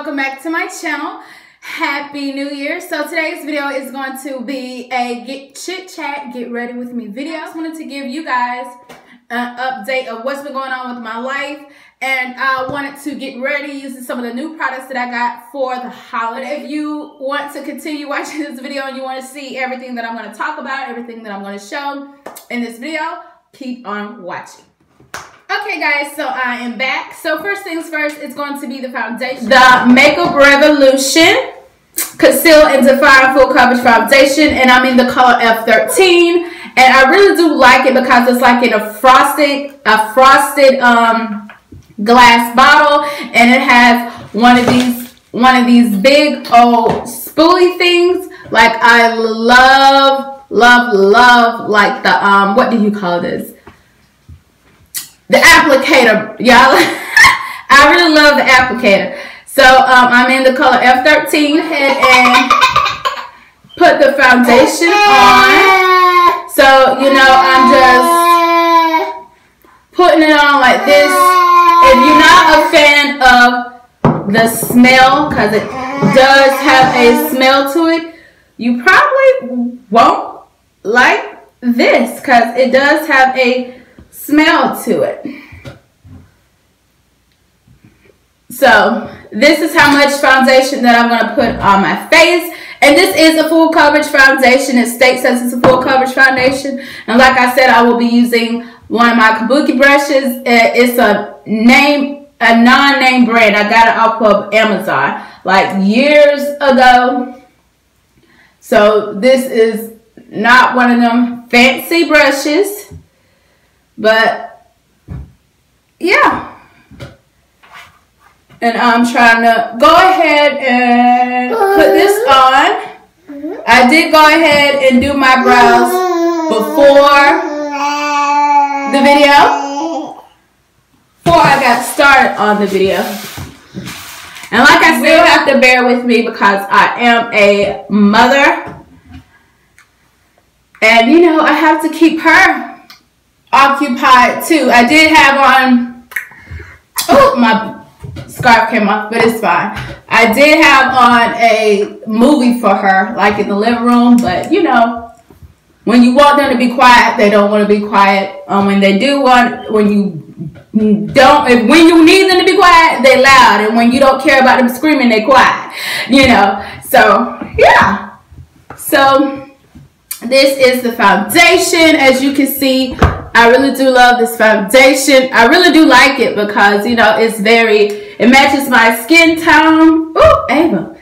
welcome back to my channel. Happy New Year. So today's video is going to be a get ready with me video. I just wanted to give you guys an update of what's been going on with my life, and I wanted to get ready using some of the new products that I got for the holiday. If you want to continue watching this video and you want to see everything that I'm going to talk about, everything that I'm going to show in this video, keep on watching. Okay guys, so I am back. So first things first, it's going to be the foundation. The Makeup Revolution Conceal and Define Full Coverage Foundation, and I'm in the color F13. And I really do like it because it's like in a frosted glass bottle, and it has one of these big old spoolie things. Like I love like the what do you call this? The applicator, y'all. I really love the applicator. So I'm in the color F13. Ahead and put the foundation on. So you know, I'm just putting it on like this. If you're not a fan of the smell, because it does have a smell to it, you probably won't like this because it does have a smell to it. So this is how much foundation that I'm going to put on my face, and this is a full coverage foundation. It states that it's a full coverage foundation, and like I said, I will be using one of my kabuki brushes. It's a non-name brand. I got it off of Amazon like years ago. So this is not one of them fancy brushes. But yeah, and I'm trying to go ahead and put this on. I did go ahead and do my brows before the video, before I got started on the video. And like I said, you have to bear with me because I am a mother, and you know, I have to keep her occupied too. I did have on, oh, my scarf came off, but it's fine. I did have on a movie for her, like in the living room, but you know, when you want them to be quiet, they don't want to be quiet. When they do want, when you need them to be quiet, they loud, and when you don't care about them screaming, they quiet. You know, so yeah. So this is the foundation. As you can see, I really do love this foundation. I really do like it because, you know, it matches my skin tone. Ooh, Ava.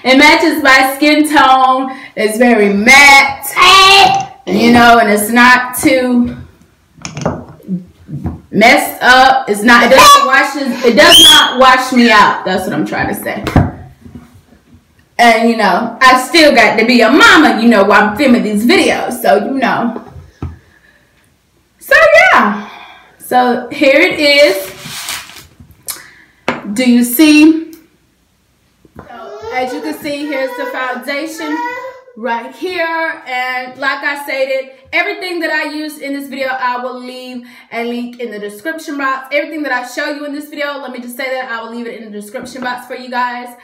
It matches my skin tone. It's very matte, you know, and it's not too messed up. It does not wash me out. That's what I'm trying to say. And, you know, I still got to be a mama, you know, while I'm filming these videos. So, you know. So, yeah. So, here it is. Do you see? So, as you can see, here's the foundation right here. And like I stated, everything that I used in this video, I will leave a link in the description box. Everything that I show you in this video, let me just say that, I will leave it in the description box for you guys,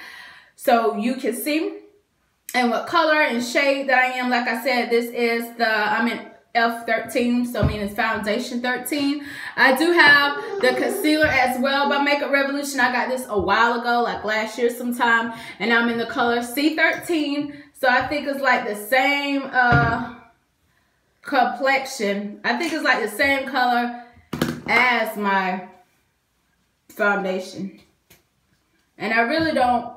so you can see and what color and shade that I am. Like I said, this is I'm in F13, so meaning it's foundation 13. I do have the concealer as well by Makeup Revolution. I got this a while ago, like last year sometime, and I'm in the color C13. So I think it's like the same complexion. I think it's like the same color as my foundation. And I really don't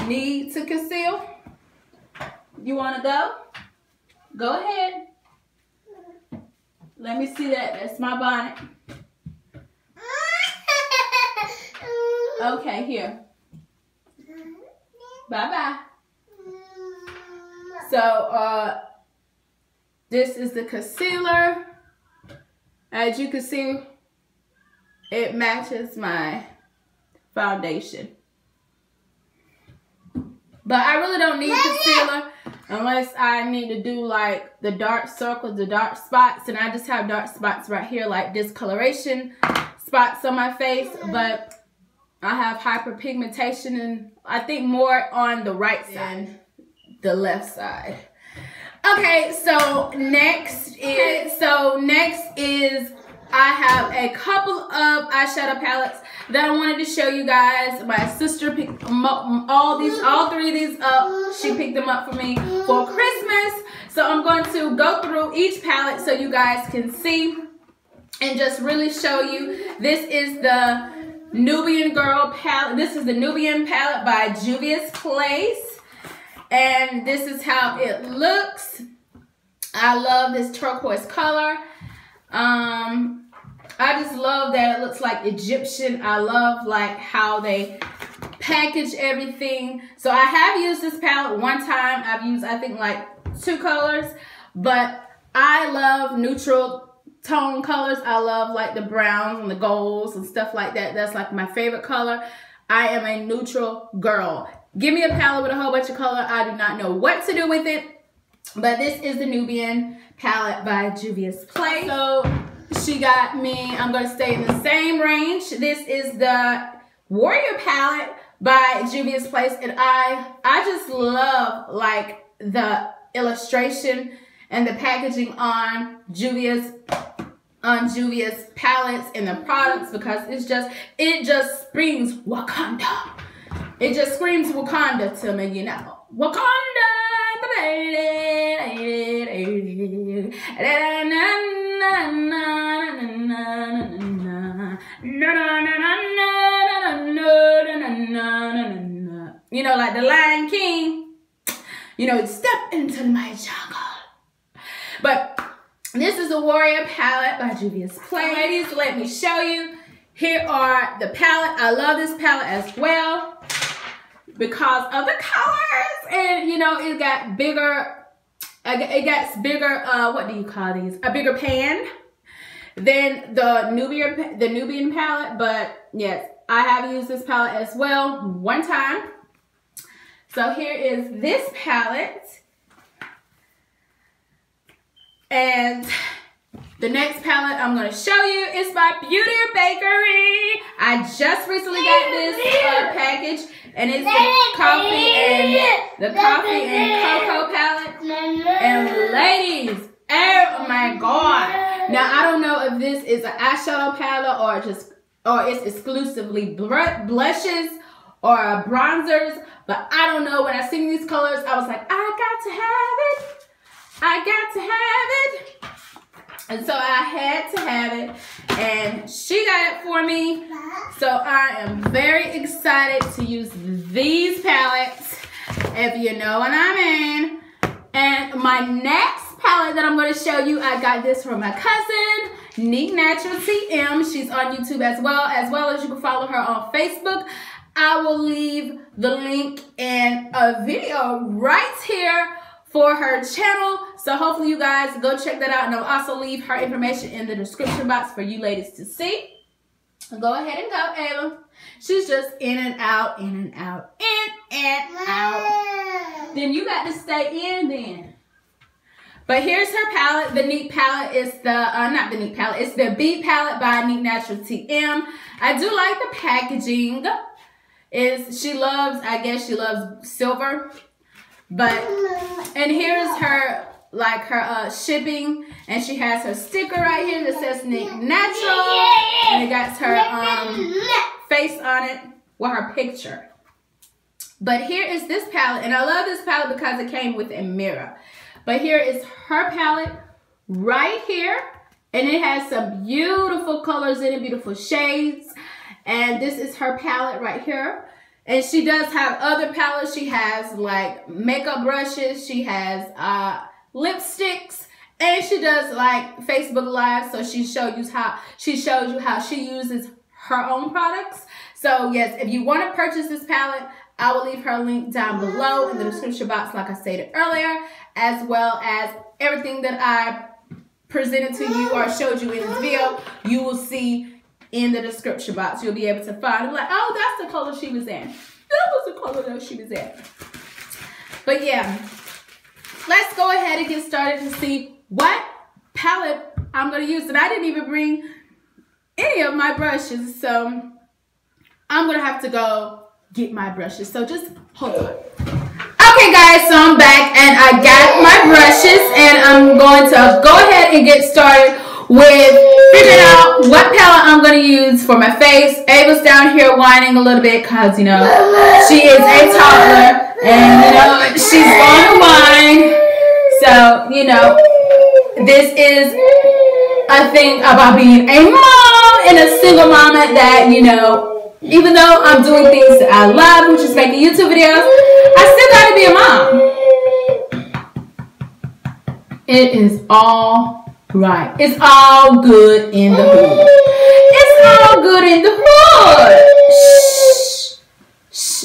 need to conceal. You want to go? Go ahead. Let me see that. That's my bonnet. Okay, here. Bye-bye. So, this is the concealer. As you can see, it matches my foundation. But I really don't need concealer unless I need to do like the dark circles, the dark spots. And I just have dark spots right here, like discoloration spots on my face. But I have hyperpigmentation, and I think more on the right side, the left side. Okay, so next is I have a couple of eyeshadow palettes that I wanted to show you guys. My sister picked all three of these up. She picked them up for me for Christmas. So I'm going to go through each palette so you guys can see and just really show you. This is the Nubian Girl palette. This is the Nubian palette by Beauties Place. And this is how it looks. I love this turquoise color. I just love that it looks like Egyptian. I love like how they package everything. So I have used this palette one time. I've used, I think, like 2 colors, but I love neutral tone colors. I love like the browns and the golds and stuff like that. That's like my favorite color. I am a neutral girl. Give me a palette with a whole bunch of color. I do not know what to do with it, but this is the Nubian palette by Beauties Place. So she got me, I'm going to stay in the same range. This is the Warrior palette by Beauties Place, and I just love like the illustration and the packaging on Beauties palettes and the products, because it just screams Wakanda. It just screams Wakanda to me, you know. Wakanda. You know, like the Lion King. You know, step into my jungle. But this is a Warrior palette by Beauties Place. Ladies, let me show you. Here are the palette. I love this palette as well because of the colors, and you know, it got bigger. It gets bigger. What do you call these? A bigger pan than the Nubian palette. But yes, I have used this palette as well one time. So here is this palette. And the next palette I'm going to show you is by Beauty Bakery. I just recently got this package, and it's the coffee and cocoa palette. And ladies, oh my god! Now I don't know if this is an eyeshadow palette or it's exclusively blushes or bronzers, but I don't know. When I seen these colors, I was like, I got to have it. I got to have it. And so I had to have it, and she got it for me. So I am very excited to use these palettes, if you know what I mean. And my next palette that I'm going to show you, I got this from my cousin, Neat Natural TM. She's on YouTube as well as you can follow her on Facebook. I will leave the link in a video right here for her channel. So hopefully you guys go check that out, and I'll also leave her information in the description box for you ladies to see. Go ahead and go, Ava. She's just in and out, in and out, in and out. Then you got to stay in then. But here's her palette. The Neat palette is not the Neat palette, it's the Beat palette by Neat Natural TM. I do like the packaging. I guess she loves silver. And here's her, like her shipping, and she has her sticker right here that says Neat Natural, and it got her face on it with her picture. But here is this palette, and I love this palette because it came with a mirror. But here is her palette right here, and it has some beautiful colors in it, beautiful shades. And this is her palette right here. And she does have other palettes. She has like makeup brushes. She has lipsticks, and she does like Facebook Live. So she shows you how she uses her own products. So yes, if you want to purchase this palette, I will leave her link down below in the description box, like I stated earlier, as well as everything that I presented to you or showed you in this video. You will see in the description box. You'll be able to find it. Like, oh, that's the color she was in. That was the color that she was in. But yeah, let's go ahead and get started to see what palette I'm going to use. And I didn't even bring any of my brushes. So I'm gonna have to go get my brushes. So just hold on. Okay guys, so I'm back and I got my brushes and I'm going to go ahead and get started with figuring out what palette I'm going to use for my face. Ava's down here whining a little bit because, you know, she is a toddler and, you know, she's on to whine. So, you know, this is a thing about being a mom and a single mama that, you know, even though I'm doing things that I love, which is making YouTube videos, I still gotta be a mom. It is all right. It's all good in the hood. It's all good in the hood. Shh. Shh.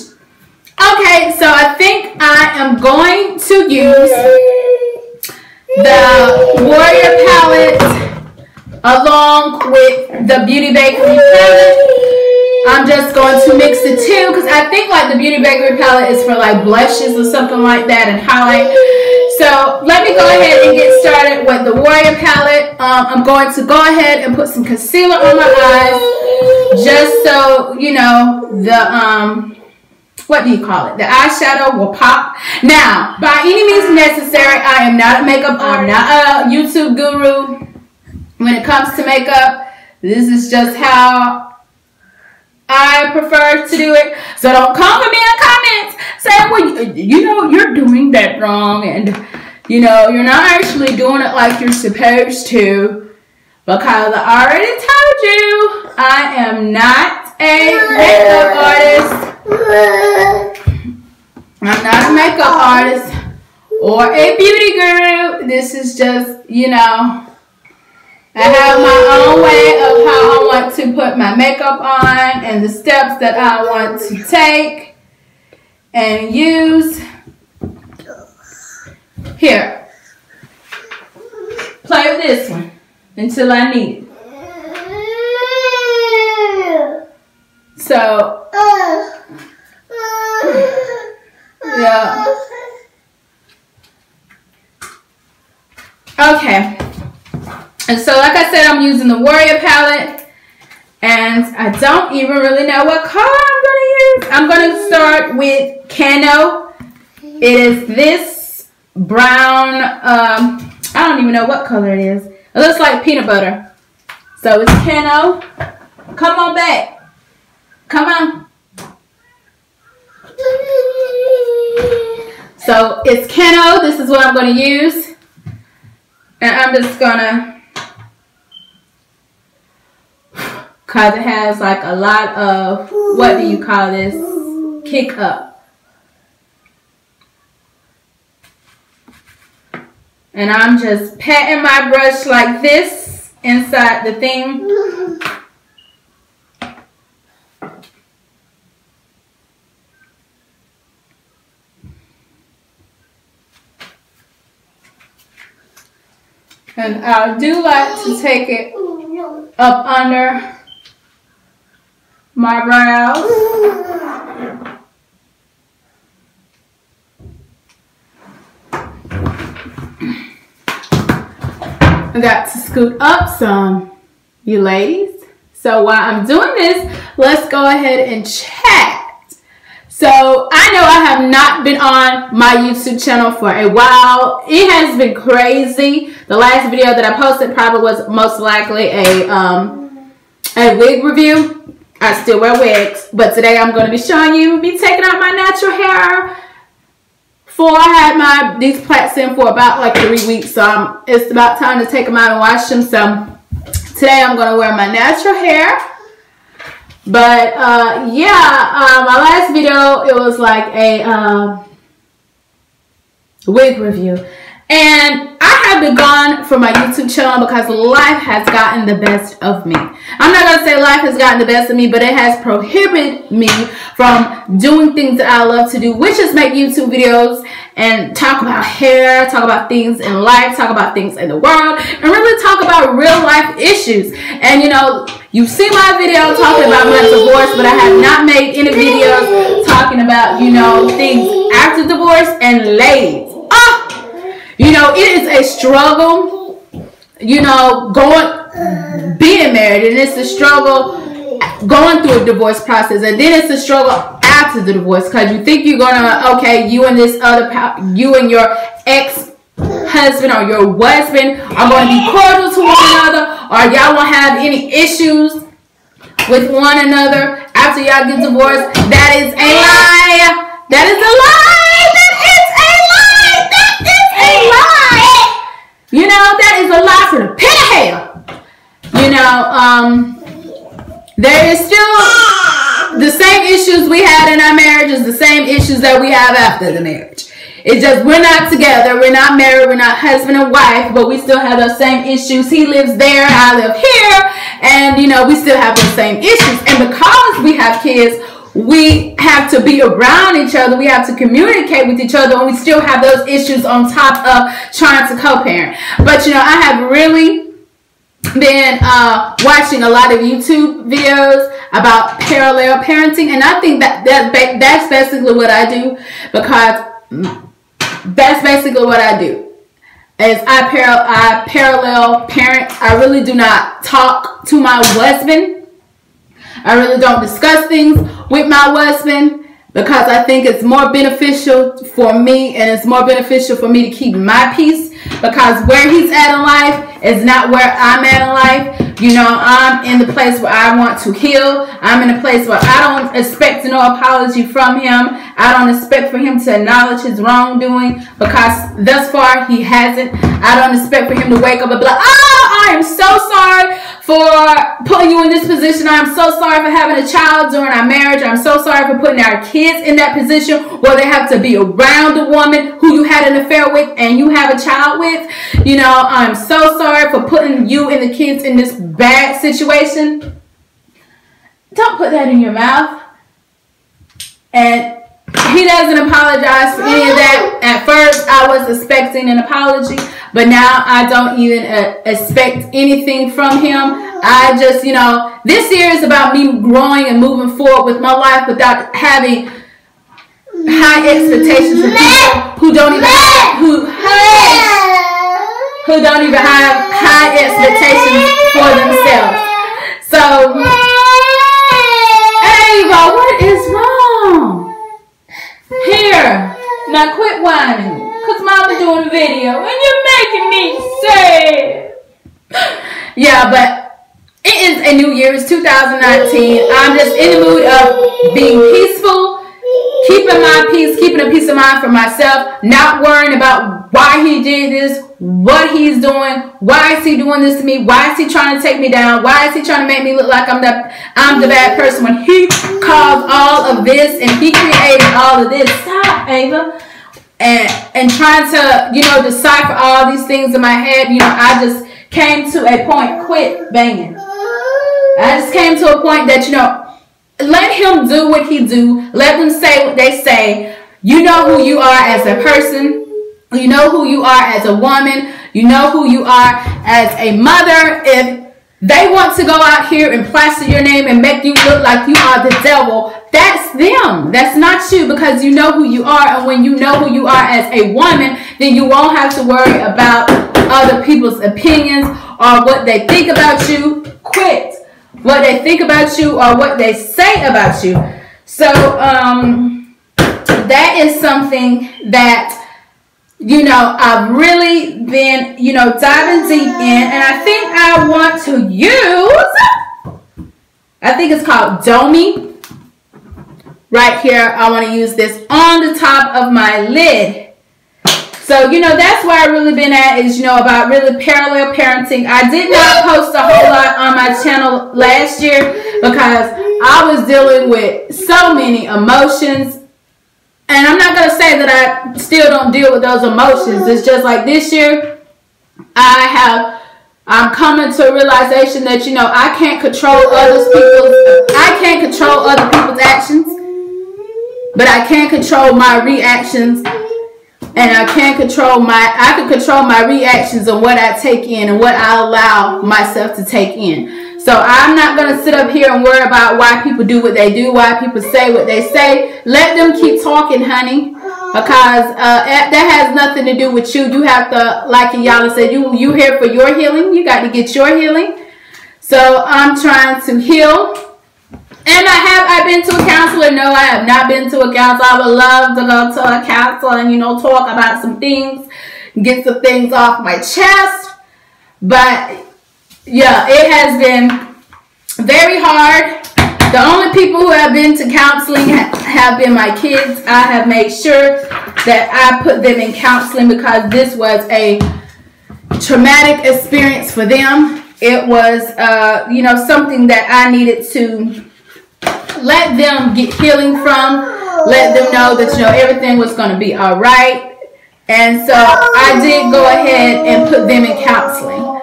Okay, so I think I am going to use the Warrior palette along with the Beauty Bakery palette. I'm just going to mix the two because I think like the Beauty Bakery palette is for like blushes or something like that and highlight. So let me go ahead and get started with the Warrior palette. I'm going to go ahead and put some concealer on my eyes just so, you know, the, what do you call it? The eyeshadow will pop. Now, by any means necessary, I am not a makeup, I'm not a YouTube guru when it comes to makeup. This is just how I prefer to do it. So don't come for me in comments saying, well, you know, you're doing that wrong and, you know, you're not actually doing it like you're supposed to. Because I already told you, I am not a makeup artist. I'm not a makeup artist or a beauty guru. This is just, you know, I have my own way of how I want to put my makeup on and the steps that I want to take and use. Here, play with this one until I need it. So, yeah. Okay. And so, like I said, I'm using the Warrior palette, and I don't even really know what color I'm going to use. I'm going to start with Cano. It is this brown, I don't even know what color it is. It looks like peanut butter. So it's Cano. Come on back. Come on. So it's Cano. This is what I'm going to use. And I'm just going to, because it has like a lot of, what do you call this, kick up. And I'm just patting my brush like this inside the thing. And I do like to take it up under my brows. I got to scoot up some, you ladies. So while I'm doing this, let's go ahead and chat. So I know I have not been on my YouTube channel for a while. It has been crazy. The last video that I posted probably was most likely a wig review. I still wear wigs, but today I'm going to be showing you me taking out my natural hair. I had these plaits in for about like 3 weeks, so it's about time to take them out and wash them. So today I'm going to wear my natural hair. But yeah, my last video, it was like a wig review. And I have been gone from my YouTube channel because life has gotten the best of me. I'm not going to say life has gotten the best of me, but it has prohibited me from doing things that I love to do, which is make YouTube videos and talk about hair, talk about things in life, talk about things in the world, and really talk about real life issues. And you know, you've seen my video talking about my divorce, but I have not made any videos talking about, you know, things after divorce. And ladies, you know, it is a struggle, you know, being married, and it's a struggle going through a divorce process, and then it's a struggle after the divorce, because you think you're gonna, okay, you and your ex-husband or your husband are going to be cordial to one another, or y'all won't have any issues with one another after y'all get divorced. That is a lie. That is a lie. That is a lie. You know, that is a lie for the pit of hell. You know, there is still the same issues we had in our marriages, the same issues that we have after the marriage. It's just we're not together, we're not married, we're not husband and wife, but we still have those same issues. He lives there, I live here, and you know, we still have those same issues. And because we have kids, we have to be around each other, we have to communicate with each other, and we still have those issues on top of trying to co-parent. But you know, I have really been watching a lot of YouTube videos about parallel parenting, and I think that's basically what I do, because that's basically what I do. As I parallel parent. I really do not talk to my husband. I really don't discuss things with my husband, because I think it's more beneficial for me, and it's more beneficial for me to keep my peace, because where he's at in life is not where I'm at in life. You know, I'm in the place where I want to heal. I'm in a place where I don't expect no apology from him. I don't expect for him to acknowledge his wrongdoing, because thus far he hasn't. I don't expect for him to wake up and be like, oh, I am so sorry for putting you in this position. I'm so sorry for having a child during our marriage. I'm so sorry for putting our kids in that position where they have to be around a woman who you had an affair with and you have a child with. You know, I'm so sorry for putting you and the kids in this bad situation. Don't put that in your mouth. And he doesn't apologize for any of that. At first, I was expecting an apology, but now I don't even expect anything from him. I just, you know, this year is about me growing and moving forward with my life without having high expectations for people who don't even have high expectations for themselves. So, Ava, what is wrong? Here, now quit whining, because Mama doing a video and you're making me sad. Yeah, but it is a new year. It's 2019. I'm just in the mood of being peaceful, keeping my peace, keeping a peace of mind for myself, not worrying about why he did this, what he's doing, why is he doing this to me, why is he trying to take me down, why is he trying to make me look like I'm the bad person when he caused all of this and he created all of this. Stop, Ava. And trying to, you know, decipher all these things in my head. You know, I just came to a point. Quit banging. I just came to a point that, you know, let him do what he do. Let them say what they say. You know who you are as a person. You know who you are as a woman. You know who you are as a mother. If they want to go out here and plaster your name and make you look like you are the devil, that's them. That's not you, because you know who you are. And when you know who you are as a woman, then you won't have to worry about other people's opinions or what they think about you. Quit what they think about you or what they say about you. So that is something that, you know, I've really been, you know, diving deep in, and I think I want to use, I think it's called Domi. Right here, I want to use this on the top of my lid. So, you know, that's where I've really been at, is, you know, about really parallel parenting. I did not post a whole lot on my channel last year because I was dealing with so many emotions. And I'm not going to say that I still don't deal with those emotions. It's just like this year, I'm coming to a realization that, you know, I can't control other people's actions, but I can control my reactions, and I can control my reactions on what I take in and what I allow myself to take in. So I'm not going to sit up here and worry about why people do what they do, why people say what they say. Let them keep talking, honey, because that has nothing to do with you. You have to, like Yala said, you here for your healing. You got to get your healing. So I'm trying to heal And I been to a counselor? No, I have not been to a counselor. I would love to go to a counselor and, you know, talk about some things, get some things off my chest. But yeah, it has been very hard. The only people who have been to counseling have been my kids. I have made sure that I put them in counseling because this was a traumatic experience for them. It was, you know, something that I needed to let them get healing from, let them know that, you know, everything was going to be all right. And so I did go ahead and put them in counseling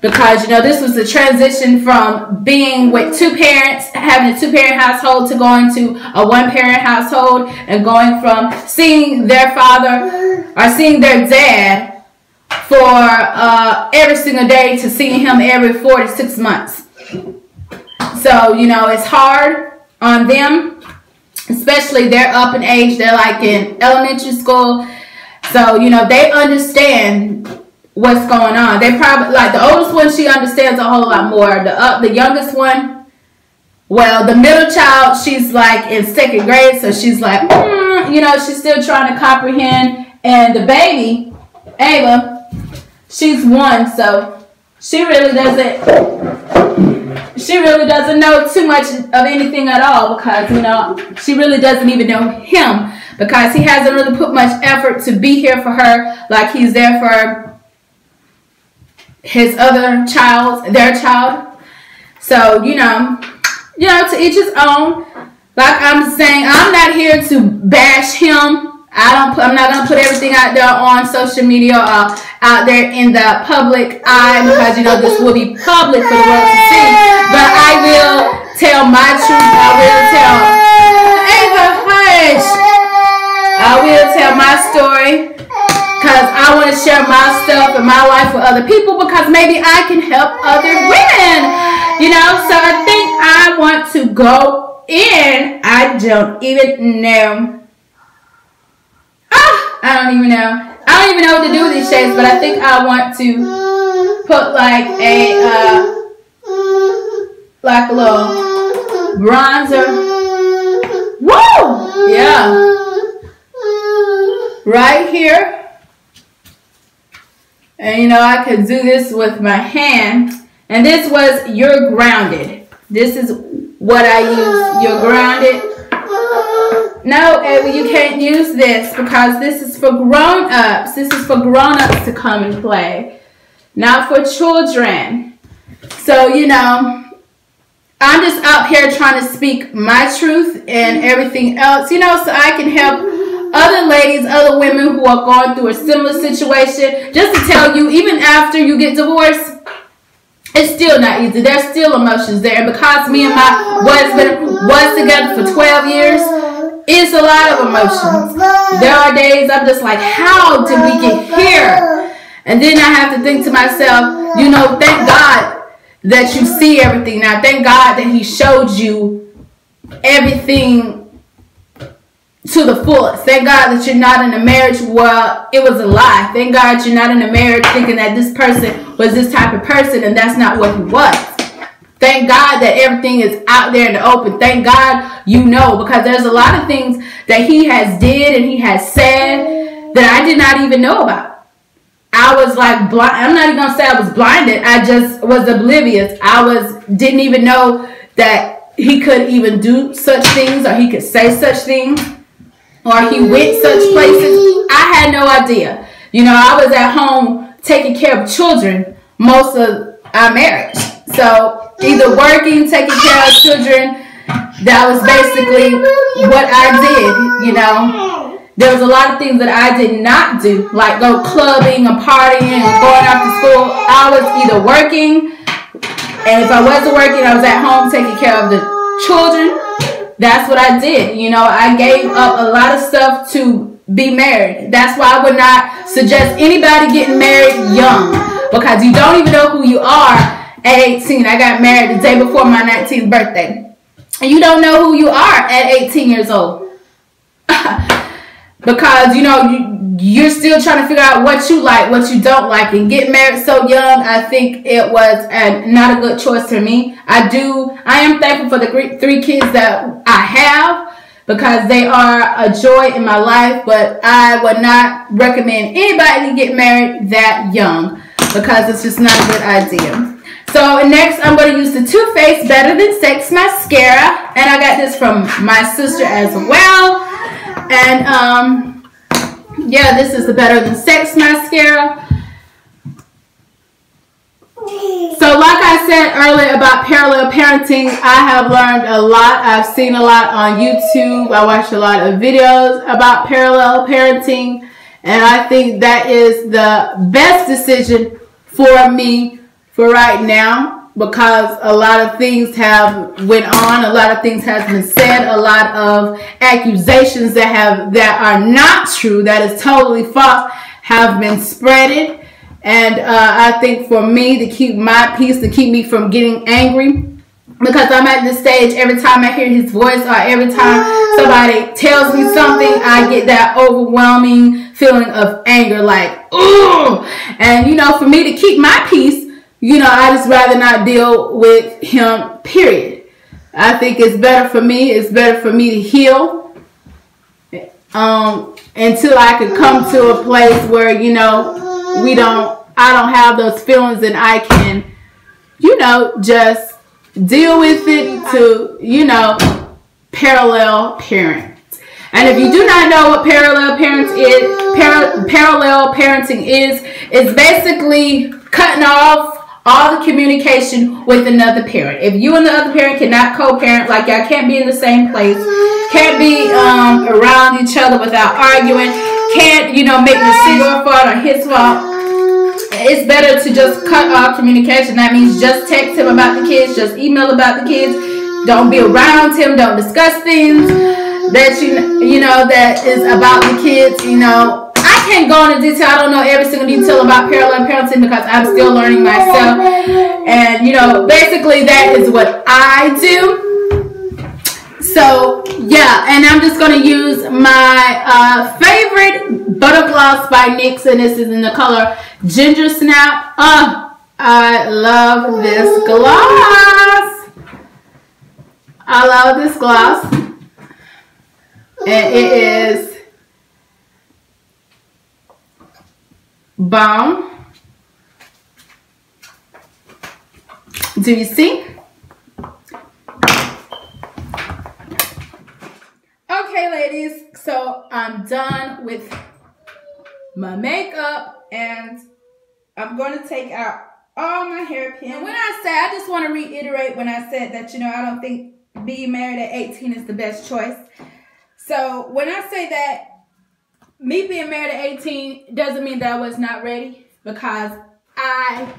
because, you know, this was the transition from being with two parents, having a two-parent household, to going to a one-parent household, and going from seeing their father or seeing their dad for every single day to seeing him every 4 to 6 months. So, you know, it's hard on them, especially they're up in age. They're like in elementary school. So, you know, they understand what's going on. They probably, like the oldest one, she understands a whole lot more. The youngest one, well, the middle child, she's like in 2nd grade. So she's like, you know, she's still trying to comprehend. And the baby, Ava, she's 1. So she really doesn't know too much of anything at all because, you know, she really doesn't even know him because he hasn't really put much effort to be here for her like he's there for his other child, their child. So, you know, to each his own. Like I'm saying, I'm not here to bash him. I'm not going to put everything out there on social media or out there in the public eye because, you know, this will be public for the world to see. But I will tell my truth. I will tell Ava, hush. I will tell my story because I want to share my stuff and my life with other people because maybe I can help other women, you know. So I think I want to go in. I don't even know. I don't even know. I don't even know what to do with these shades, but I think I want to put like a little bronzer. Woo! Yeah. Right here. And you know, I could do this with my hand. And this was You're Grounded. This is what I use. You're Grounded. No, Ava, you can't use this because this is for grown-ups. This is for grown-ups to come and play, not for children. So, you know, I'm just out here trying to speak my truth and everything else, you know, so I can help other ladies, other women who are going through a similar situation. Just to tell you, even after you get divorced, it's still not easy. There's still emotions there. And because me and my husband was together for 12 years, it's a lot of emotions. There are days I'm just like, how did we get here? And then I have to think to myself, you know, thank God that you see everything now. Thank God that he showed you everything to the fullest. Thank God that you're not in a marriage where it was a lie. Thank God you're not in a marriage thinking that this person was this type of person and that's not what he was. Thank God that everything is out there in the open. Thank God you know, because there's a lot of things that he has did and he has said that I did not even know about. I was like blind. I'm not even going to say I was blinded. I just was oblivious. Didn't even know that he could even do such things or he could say such things or he went such places. I had no idea. You know, I was at home taking care of children most of our marriage. So either working, taking care of children, that was basically what I did, you know. There was a lot of things that I did not do, like go clubbing and partying and going after school. I was either working, and if I wasn't working, I was at home taking care of the children. That's what I did. You know, I gave up a lot of stuff to be married. That's why I would not suggest anybody getting married young, because you don't even know who you are at 18. I got married the day before my 19th birthday. And you don't know who you are at 18 years old. Because, you know, you're still trying to figure out what you like, what you don't like, and get married so young, I think it was not a good choice for me. I am thankful for the 3 kids that I have, because they are a joy in my life, but I would not recommend anybody to get married that young, because it's just not a good idea. So next, I'm going to use the Too Faced Better Than Sex mascara, and I got this from my sister as well. And yeah, this is the Better Than Sex mascara. So like I said earlier about parallel parenting, I have learned a lot. I've seen a lot on YouTube. I watched a lot of videos about parallel parenting, and I think that is the best decision for me for right now, because a lot of things have went on, a lot of things has been said, a lot of accusations that are not true, that is totally false, have been spreaded. And I think for me, to keep my peace, to keep me from getting angry, because I'm at this stage, every time I hear his voice or every time somebody tells me something, I get that overwhelming feeling of anger, like, ugh. And, you know, for me to keep my peace, you know, I just rather not deal with him, period. I think it's better for me. It's better for me to heal until I can come to a place where, you know, I don't have those feelings, and I can, you know, just deal with it to, you know, parallel parent. And if you do not know what parallel parenting is, it's basically cutting off all the communication with another parent. If you and the other parent cannot co-parent, like y'all can't be in the same place, can't be around each other without arguing, can't, you know, make decisions your fault or his fault, it's better to just cut off communication. That means just text him about the kids, just email about the kids. Don't be around him. Don't discuss things that you know that is about the kids. You know, I can't go into detail. I don't know every single detail about parallel parenting because I'm still learning myself. And you know, basically that is what I do. So yeah, and I'm just going to use my favorite butter gloss by NYX, and this is in the color Ginger Snap. I love this gloss. I love this gloss. And it is bomb. Do you see? Okay, ladies, so I'm done with my makeup, and I'm going to take out all my hairpins. And when I say, I just want to reiterate when I said that, you know, I don't think being married at 18 is the best choice. So when I say that, me being married at 18 doesn't mean that I was not ready, because I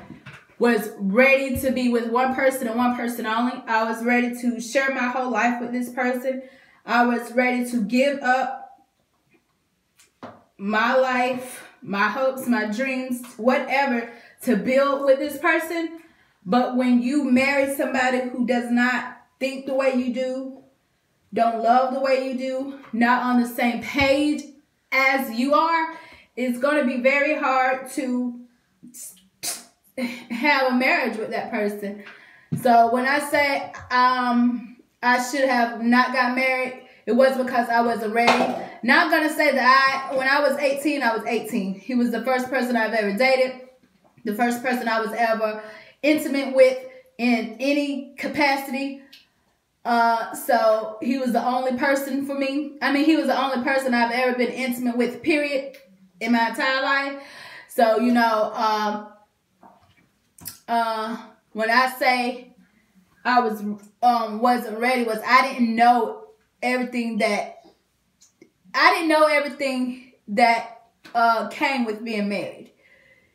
was ready to be with one person and one person only. I was ready to share my whole life with this person. I was ready to give up my life, my hopes, my dreams, whatever, to build with this person. But when you marry somebody who does not think the way you do, don't love the way you do, not on the same page as you are, it's going to be very hard to have a marriage with that person. So when I say I should have not got married, it was because I wasn't ready. Now I'm going to say that when I was 18, I was 18. He was the first person I've ever dated, the first person I was ever intimate with in any capacity. So he was the only person for me. I mean, he was the only person I've ever been intimate with, period, in my entire life. So, you know, when I say I wasn't ready, I didn't know everything that came with being married.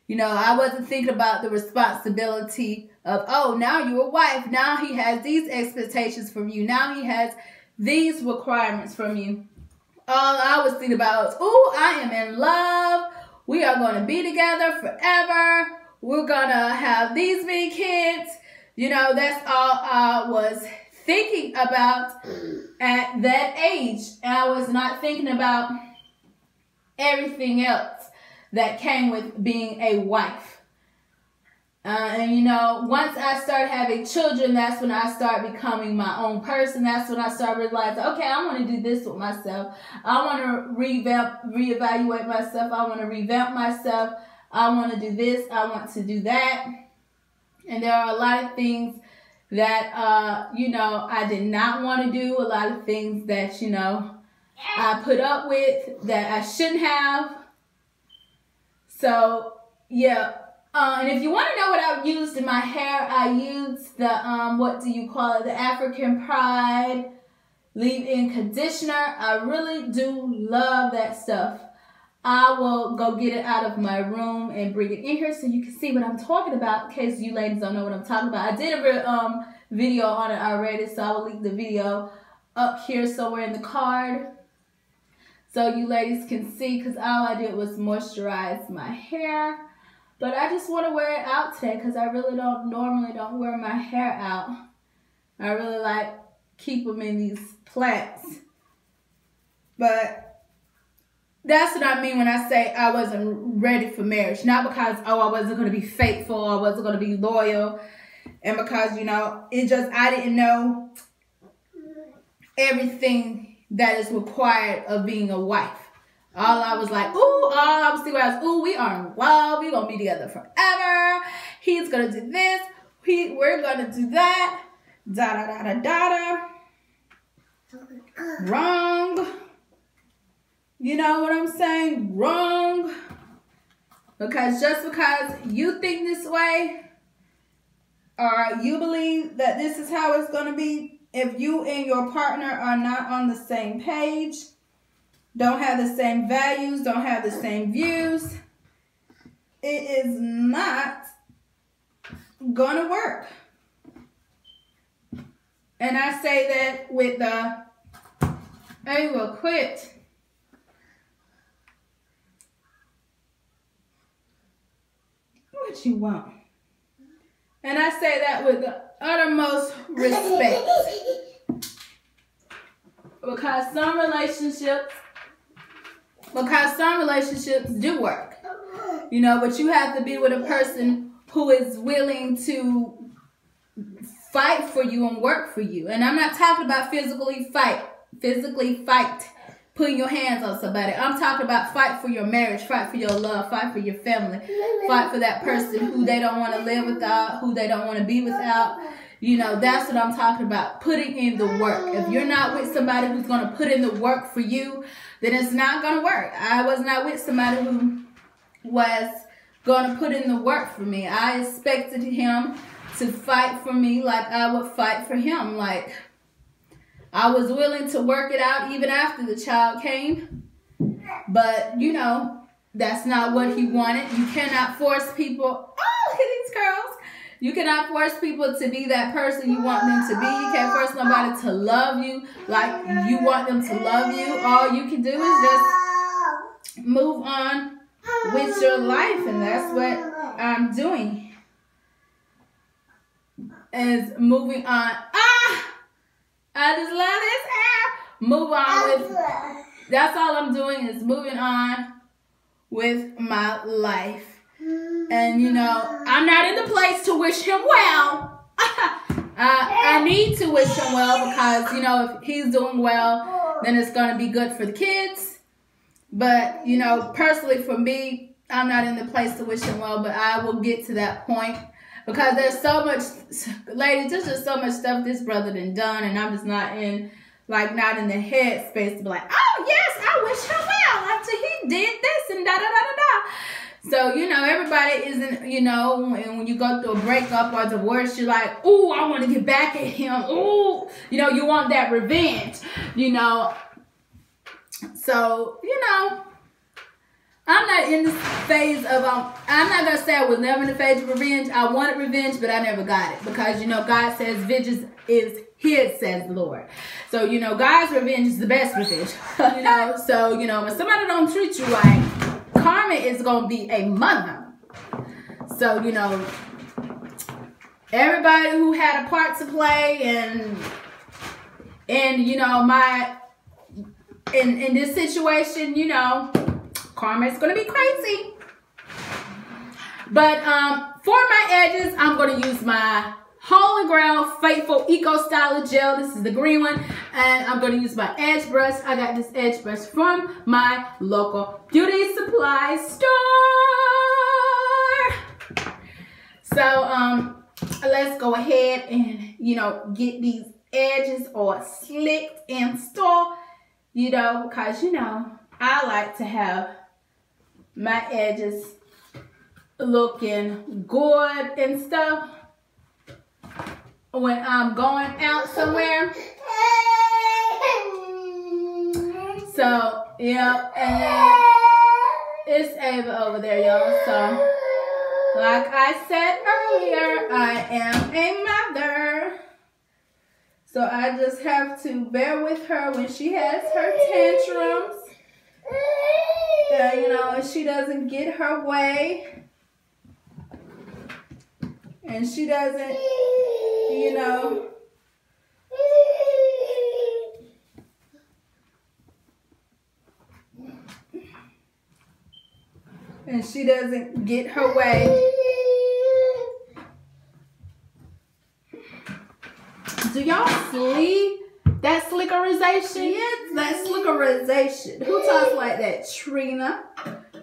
You know, I wasn't thinking about the responsibility of, oh, now you're a wife. Now he has these expectations from you. Now he has these requirements from you. All I was thinking about was, oh, I am in love. We are going to be together forever. We're going to have these many kids. You know, that's all I was thinking about at that age. And I was not thinking about everything else that came with being a wife. And you know, once I start having children, that's when I start becoming my own person. That's when I start realizing, okay, I want to do this with myself. I want to reevaluate myself. I want to revamp myself. I want to do this. I want to do that. And there are a lot of things that, you know, I did not want to do. A lot of things that, you know, I put up with that I shouldn't have. So, yeah. And if you want to know what I used in my hair, I used the, what do you call it? The African Pride leave-in conditioner. I really do love that stuff. I will go get it out of my room and bring it in here so you can see what I'm talking about, in case you ladies don't know what I'm talking about. I did a video on it already, so I will link the video up here somewhere in the card so you ladies can see, because all I did was moisturize my hair. But I just want to wear it out today because I really normally don't wear my hair out. I really like keep them in these plaits. But that's what I mean when I say I wasn't ready for marriage. Not because, oh, I wasn't going to be faithful, I wasn't going to be loyal. And because, you know, it just, I didn't know everything that is required of being a wife. All I was like, ooh, all I was thinking was, ooh, we are in love. We're going to be together forever. He's going to do this. We're going to do that. Da-da-da-da-da-da. Wrong. You know what I'm saying? Wrong. Because just because you think this way, or you believe that this is how it's going to be, if you and your partner are not on the same page, don't have the same values, don't have the same views, it is not gonna work. And I say that with the, I will quit. What you want? And I say that with the uttermost respect. Because some relationships do work, you know, but you have to be with a person who is willing to fight for you and work for you. And I'm not talking about physically fight, putting your hands on somebody. I'm talking about fight for your marriage, fight for your love, fight for your family, fight for that person who they don't want to live without, who they don't want to be without. You know, that's what I'm talking about, putting in the work. If you're not with somebody who's going to put in the work for you, then it's not going to work. I was not with somebody who was going to put in the work for me. I expected him to fight for me like I would fight for him. Like, I was willing to work it out even after the child came. But, you know, that's not what he wanted. You cannot force people. Oh, look at these girls. You cannot force people to be that person you want them to be. You can't force nobody to love you like you want them to love you. All you can do is just move on with your life. And that's what I'm doing. Is moving on. I just love this hair. Move on with, that's all I'm doing is moving on with my life. And, you know, I'm not in the place to wish him well. I need to wish him well because, you know, if he's doing well, then it's going to be good for the kids. But, you know, personally for me, I'm not in the place to wish him well, but I will get to that point. Because there's so much, ladies, there's just so much stuff this brother done, and I'm just not in, like, not in the head space to be like, oh, yes, I wish him well after he did this and da-da-da-da-da. So, you know, everybody isn't, you know, when you go through a breakup or a divorce, you're like, ooh, I want to get back at him. Ooh, you know, you want that revenge, you know. So, you know, I'm not in this phase of, I'm not going to say I was never in the phase of revenge. I wanted revenge, but I never got it. Because, you know, God says vengeance is his, says the Lord. So, you know, God's revenge is the best revenge. You know, so, you know, when somebody don't treat you right, karma is going to be a mother. So, you know, everybody who had a part to play and you know, in this situation, you know, Karma is going to be crazy. But for my edges, I'm going to use my Holy Grail Faithful Eco Styler Gel. This is the green one. And I'm going to use my edge brush. I got this edge brush from my local beauty supply store. So let's go ahead and, you know, get these edges all slicked and stuff, you know, because, you know, I like to have my edges looking good and stuff when I'm going out somewhere. So, yeah, and it's Ava over there, y'all. So, like I said earlier, I am a mother. So I just have to bear with her when she has her tantrums. You know, and she doesn't get her way. And she doesn't, you know, and she doesn't get her way. Do y'all see that slickerization? Yes, that slickerization. Who talks like that? Trina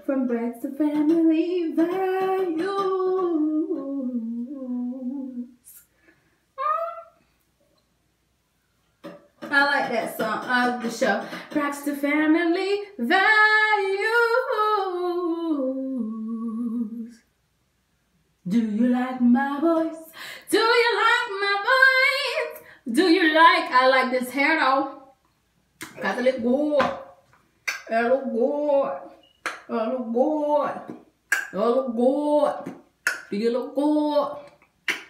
from Breaks to Family Values. I like that song of the show. Breaks to Family Values. Do you like my voice? Do you like my voice? Do you like? I like this hair though. Got to look good. It look good. It look good. It look good. Do you look good?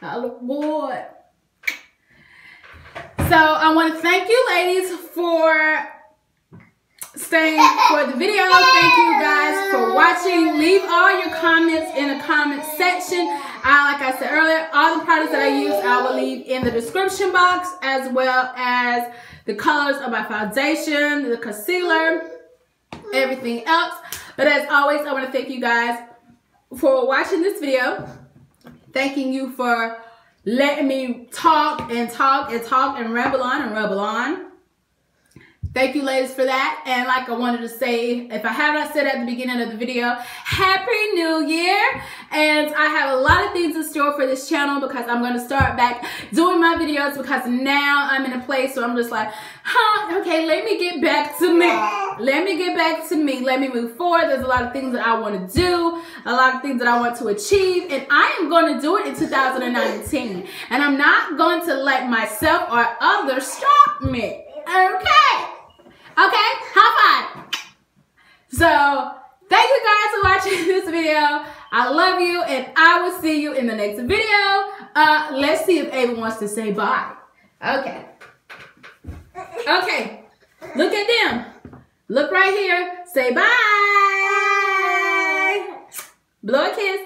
I look good. So I want to thank you ladies for staying for the video. Thank you guys for watching. Leave all your comments in the comment section. Like I said earlier, all the products that I use I will leave in the description box, as well as the colors of my foundation, the concealer, everything else. But as always, I want to thank you guys for watching this video. Thanking you for letting me talk and ramble on and ramble on. Thank you ladies for that. And like I wanted to say, if I have not said at the beginning of the video, Happy New Year. And I have a lot of things in store for this channel, because I'm going to start back doing my videos, because now I'm in a place where I'm just like, okay, let me get back to me. Let me get back to me. Let me move forward. There's a lot of things that I want to do, a lot of things that I want to achieve, and I am going to do it in 2019. And I'm not going to let myself or others stop me. Okay? Okay, high five. So, thank you guys for watching this video. I love you, and I will see you in the next video. Let's see if Ava wants to say bye. Okay. Okay. Look at them. Look right here. Say bye. Blow a kiss.